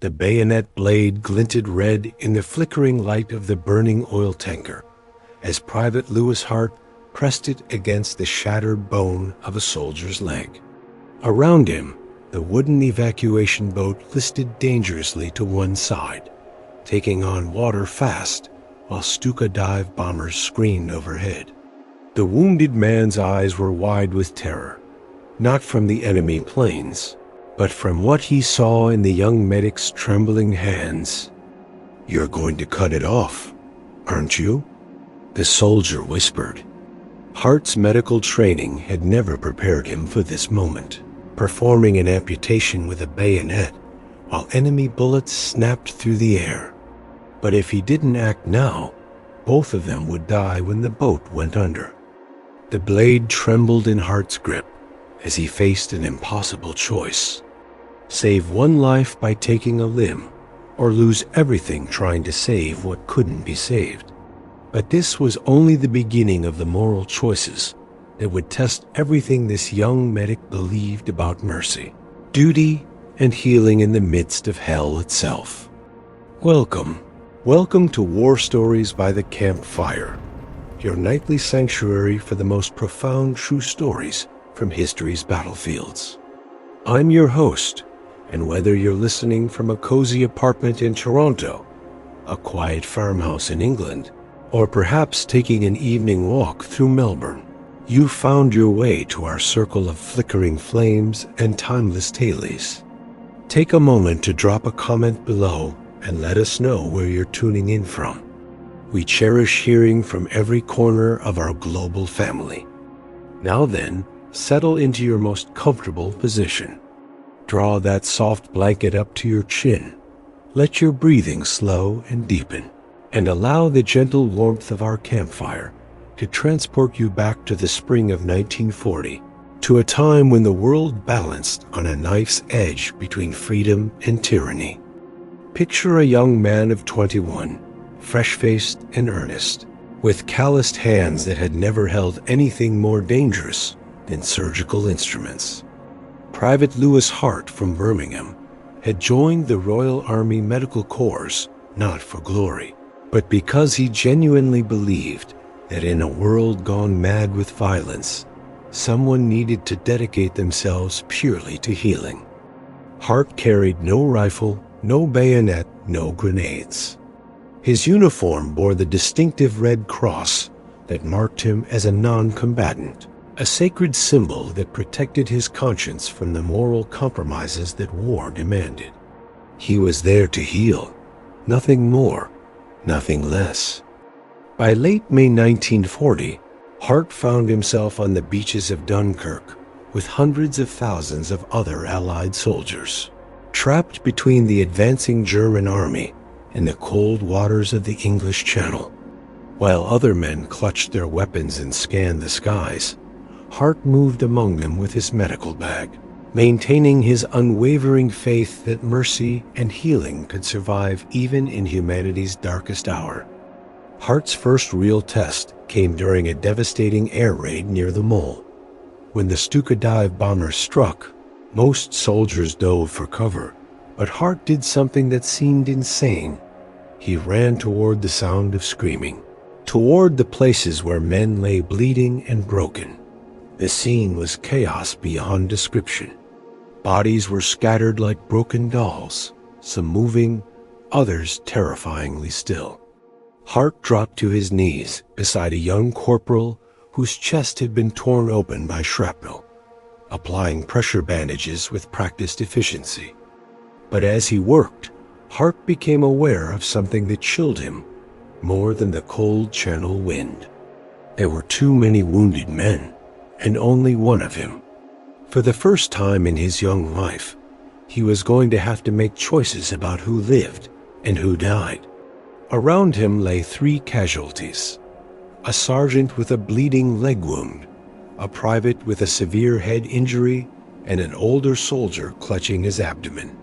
The bayonet blade glinted red in the flickering light of the burning oil tanker as Private Lewis Hart pressed it against the shattered bone of a soldier's leg. Around him, the wooden evacuation boat listed dangerously to one side, taking on water fast while Stuka dive bombers screamed overhead. The wounded man's eyes were wide with terror, not from the enemy planes, but from what he saw in the young medic's trembling hands. "You're going to cut it off, aren't you?" the soldier whispered. Hart's medical training had never prepared him for this moment, performing an amputation with a bayonet while enemy bullets snapped through the air. But if he didn't act now, both of them would die when the boat went under. The blade trembled in Hart's grip as he faced an impossible choice: save one life by taking a limb, or lose everything trying to save what couldn't be saved. But this was only the beginning of the moral choices that would test everything this young medic believed about mercy, duty, and healing in the midst of hell itself. Welcome to War Stories by the Campfire, your nightly sanctuary for the most profound true stories from history's battlefields. I'm your host, and whether you're listening from a cozy apartment in Toronto, a quiet farmhouse in England, or perhaps taking an evening walk through Melbourne, you found your way to our circle of flickering flames and timeless tales. Take a moment to drop a comment below and let us know where you're tuning in from. We cherish hearing from every corner of our global family. Now then, settle into your most comfortable position. Draw that soft blanket up to your chin. Let your breathing slow and deepen, and allow the gentle warmth of our campfire to transport you back to the spring of 1940, to a time when the world balanced on a knife's edge between freedom and tyranny. Picture a young man of 21, fresh-faced and earnest, with calloused hands that had never held anything more dangerous than surgical instruments. Private Lewis Hart from Birmingham had joined the Royal Army Medical Corps not for glory, but because he genuinely believed that in a world gone mad with violence, someone needed to dedicate themselves purely to healing. Hart carried no rifle, no bayonet, no grenades. His uniform bore the distinctive red cross that marked him as a non-combatant, a sacred symbol that protected his conscience from the moral compromises that war demanded. He was there to heal, nothing more, nothing less. By late May 1940, Hart found himself on the beaches of Dunkirk with hundreds of thousands of other Allied soldiers, trapped between the advancing German army and the cold waters of the English Channel. While other men clutched their weapons and scanned the skies, Hart moved among them with his medical bag, maintaining his unwavering faith that mercy and healing could survive even in humanity's darkest hour. Hart's first real test came during a devastating air raid near the Mole. When the Stuka dive bombers struck, most soldiers dove for cover, but Hart did something that seemed insane. He ran toward the sound of screaming, toward the places where men lay bleeding and broken. The scene was chaos beyond description. Bodies were scattered like broken dolls, some moving, others terrifyingly still. Hart dropped to his knees beside a young corporal whose chest had been torn open by shrapnel, applying pressure bandages with practiced efficiency. But as he worked, Hart became aware of something that chilled him more than the cold Channel wind. There were too many wounded men, and only one of him. For the first time in his young life, he was going to have to make choices about who lived and who died. Around him lay 3 casualties: a sergeant with a bleeding leg wound, a private with a severe head injury, and an older soldier clutching his abdomen.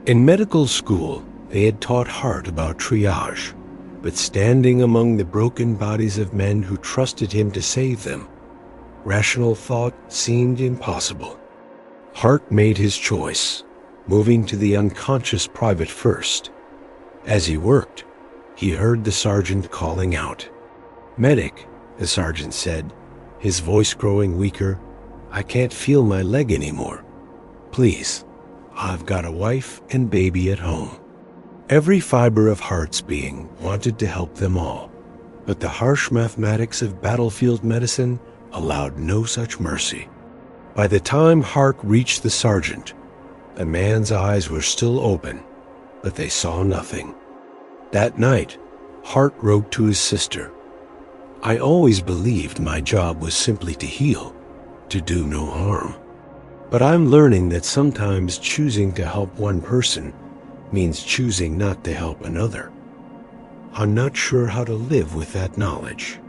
In medical school, they had taught Hart about triage, but standing among the broken bodies of men who trusted him to save them, rational thought seemed impossible. Hart made his choice. moving to the unconscious private first. As he worked, he heard the sergeant calling out. "Medic," the sergeant said, his voice growing weaker. "I can't feel my leg anymore. Please, I've got a wife and baby at home." Every fiber of Hart's being wanted to help them all, but the harsh mathematics of battlefield medicine allowed no such mercy. By the time Hart reached the sergeant, the man's eyes were still open, but they saw nothing. That night, Hart wrote to his sister, "I always believed my job was simply to heal, to do no harm. But I'm learning that sometimes choosing to help one person means choosing not to help another. I'm not sure how to live with that knowledge."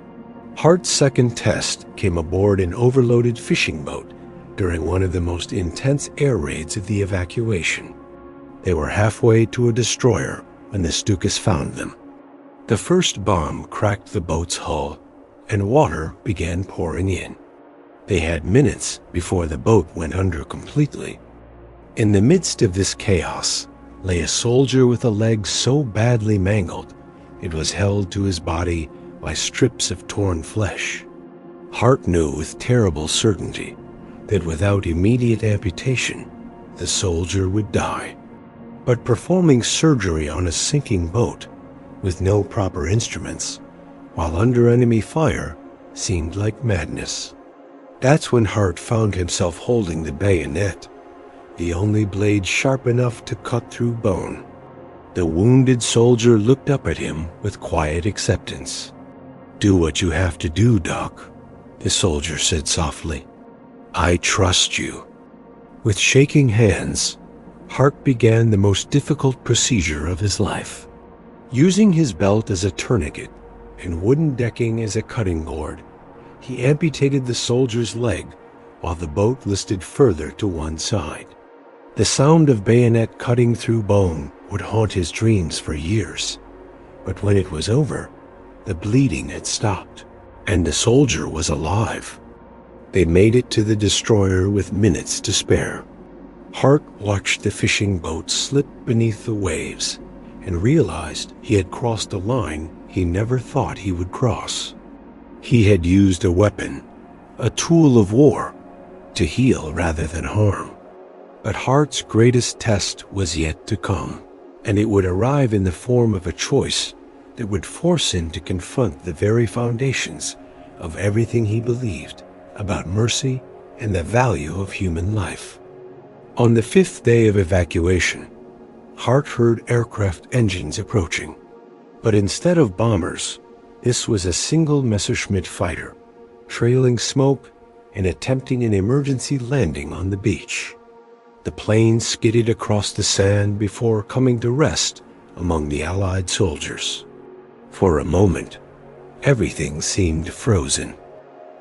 Hart's second test came aboard an overloaded fishing boat during one of the most intense air raids of the evacuation. They were halfway to a destroyer when the Stukas found them. The first bomb cracked the boat's hull, and water began pouring in. They had minutes before the boat went under completely. In the midst of this chaos lay a soldier with a leg so badly mangled it was held to his body by strips of torn flesh. Hart knew with terrible certainty that without immediate amputation, the soldier would die. But performing surgery on a sinking boat with no proper instruments, while under enemy fire, seemed like madness. That's when Hart found himself holding the bayonet, the only blade sharp enough to cut through bone. The wounded soldier looked up at him with quiet acceptance. "Do what you have to do, Doc," the soldier said softly. "I trust you." With shaking hands, Hart began the most difficult procedure of his life. Using his belt as a tourniquet and wooden decking as a cutting board, he amputated the soldier's leg while the boat listed further to one side. The sound of bayonet cutting through bone would haunt his dreams for years, but when it was over, the bleeding had stopped, and the soldier was alive. They made it to the destroyer with minutes to spare. Hart watched the fishing boat slip beneath the waves and realized he had crossed a line he never thought he would cross. He had used a weapon, a tool of war, to heal rather than harm. But Hart's greatest test was yet to come, and it would arrive in the form of a choice that would force him to confront the very foundations of everything he believed about mercy and the value of human life. On the 5th day of evacuation, Hart heard aircraft engines approaching. But instead of bombers, this was a single Messerschmitt fighter, trailing smoke and attempting an emergency landing on the beach. The plane skidded across the sand before coming to rest among the Allied soldiers. For a moment, everything seemed frozen.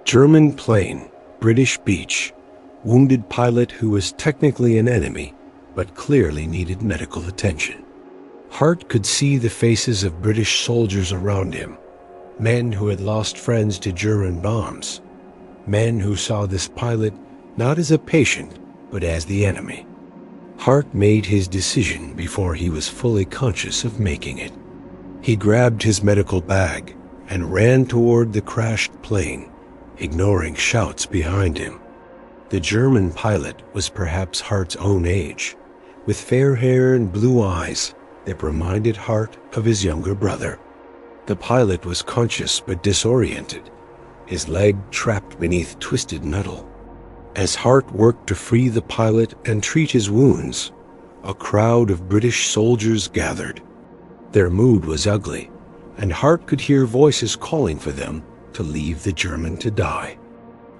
German plane, British beach, wounded pilot who was technically an enemy, but clearly needed medical attention. Hart could see the faces of British soldiers around him, men who had lost friends to German bombs, men who saw this pilot not as a patient, but as the enemy. Hart made his decision before he was fully conscious of making it. He grabbed his medical bag and ran toward the crashed plane, ignoring shouts behind him. The German pilot was perhaps Hart's own age, with fair hair and blue eyes that reminded Hart of his younger brother. The pilot was conscious but disoriented, his leg trapped beneath twisted metal. As Hart worked to free the pilot and treat his wounds, a crowd of British soldiers gathered. Their mood was ugly, and Hart could hear voices calling for them to leave the German to die.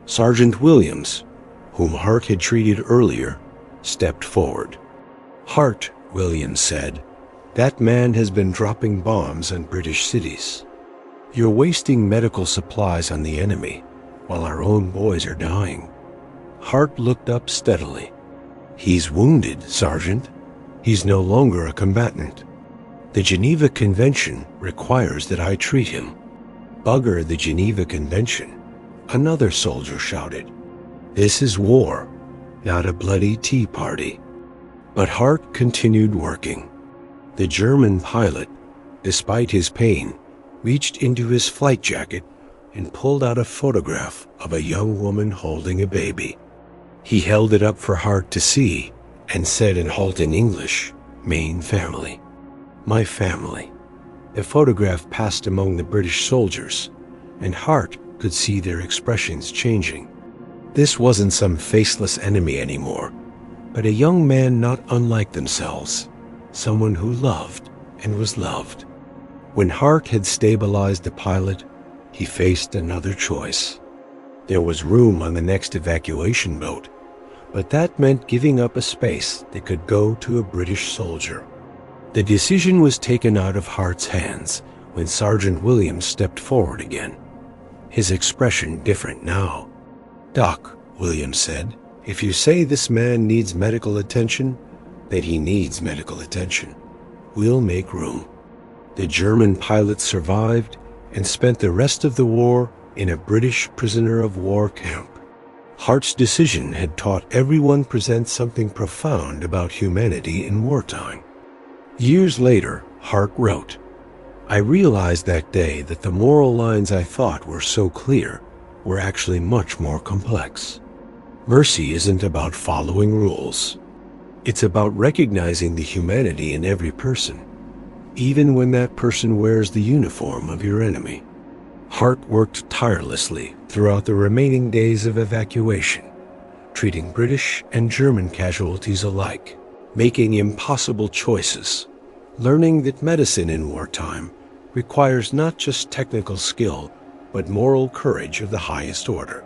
Sergeant Williams, whom Hart had treated earlier, stepped forward. "Hart," Williams said, "that man has been dropping bombs on British cities. You're wasting medical supplies on the enemy while our own boys are dying." Hart looked up steadily. "He's wounded, Sergeant. He's no longer a combatant. The Geneva Convention requires that I treat him." "Bugger the Geneva Convention," another soldier shouted. "This is war, not a bloody tea party." But Hart continued working. The German pilot, despite his pain, reached into his flight jacket and pulled out a photograph of a young woman holding a baby. He held it up for Hart to see and said in halting English, "Main family. My family." The photograph passed among the British soldiers, and Hart could see their expressions changing. This wasn't some faceless enemy anymore, but a young man not unlike themselves, someone who loved and was loved. When Hart had stabilized the pilot, he faced another choice. There was room on the next evacuation boat, but that meant giving up a space that could go to a British soldier. The decision was taken out of Hart's hands when Sergeant Williams stepped forward again, his expression different now. "Doc," Williams said, "if you say this man needs medical attention, then he needs medical attention. We'll make room." The German pilot survived and spent the rest of the war in a British prisoner of war camp. Hart's decision had taught everyone present something profound about humanity in wartime. Years later, Hart wrote, "I realized that day that the moral lines I thought were so clear were actually much more complex. Mercy isn't about following rules. It's about recognizing the humanity in every person, even when that person wears the uniform of your enemy." Hart worked tirelessly throughout the remaining days of evacuation, treating British and German casualties alike, making impossible choices, learning that medicine in wartime requires not just technical skill, but moral courage of the highest order.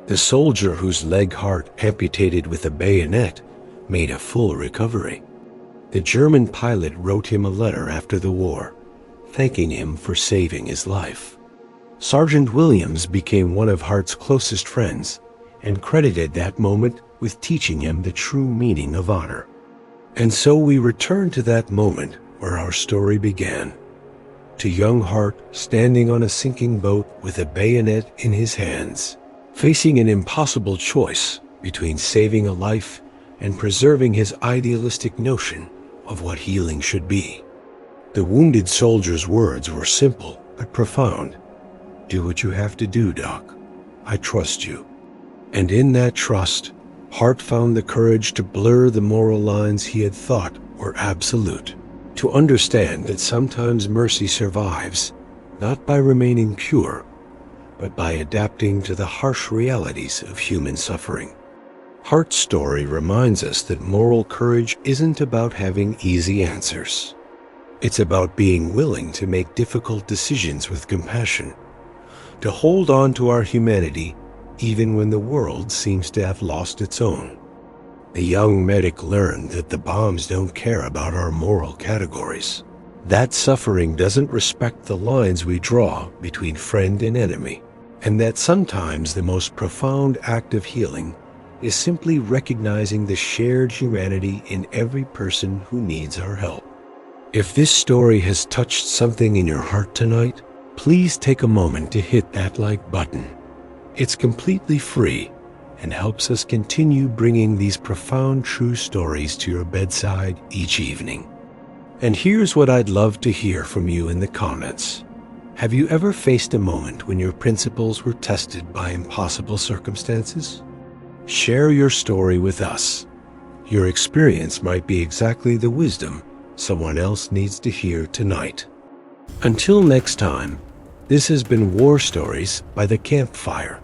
The soldier whose leg Hart amputated with a bayonet made a full recovery. The German pilot wrote him a letter after the war, thanking him for saving his life. Sergeant Williams became one of Hart's closest friends and credited that moment with teaching him the true meaning of honor. And so we return to that moment where our story began, to young Hart standing on a sinking boat with a bayonet in his hands, facing an impossible choice between saving a life and preserving his idealistic notion of what healing should be. The wounded soldier's words were simple but profound. "Do what you have to do, Doc. I trust you." And in that trust, Hart found the courage to blur the moral lines he had thought were absolute, to understand that sometimes mercy survives, not by remaining pure, but by adapting to the harsh realities of human suffering. Hart's story reminds us that moral courage isn't about having easy answers. It's about being willing to make difficult decisions with compassion, to hold on to our humanity even when the world seems to have lost its own. The young medic learned that the bombs don't care about our moral categories. That suffering doesn't respect the lines we draw between friend and enemy, and that sometimes the most profound act of healing is simply recognizing the shared humanity in every person who needs our help. If this story has touched something in your heart tonight, please take a moment to hit that like button. It's completely free and helps us continue bringing these profound true stories to your bedside each evening. And here's what I'd love to hear from you in the comments. Have you ever faced a moment when your principles were tested by impossible circumstances? Share your story with us. Your experience might be exactly the wisdom someone else needs to hear tonight. Until next time, this has been War Stories by the Campfire.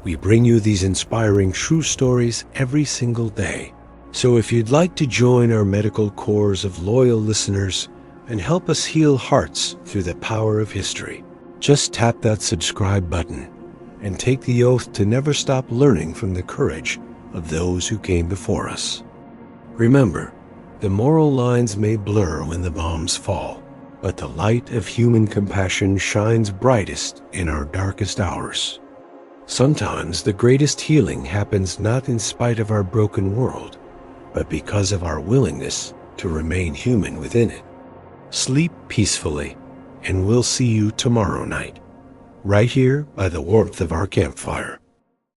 We bring you these inspiring true stories every single day. So if you'd like to join our medical corps of loyal listeners and help us heal hearts through the power of history, just tap that subscribe button and take the oath to never stop learning from the courage of those who came before us. Remember, the moral lines may blur when the bombs fall, but the light of human compassion shines brightest in our darkest hours. Sometimes the greatest healing happens not in spite of our broken world, but because of our willingness to remain human within it. Sleep peacefully, and we'll see you tomorrow night, right here by the warmth of our campfire.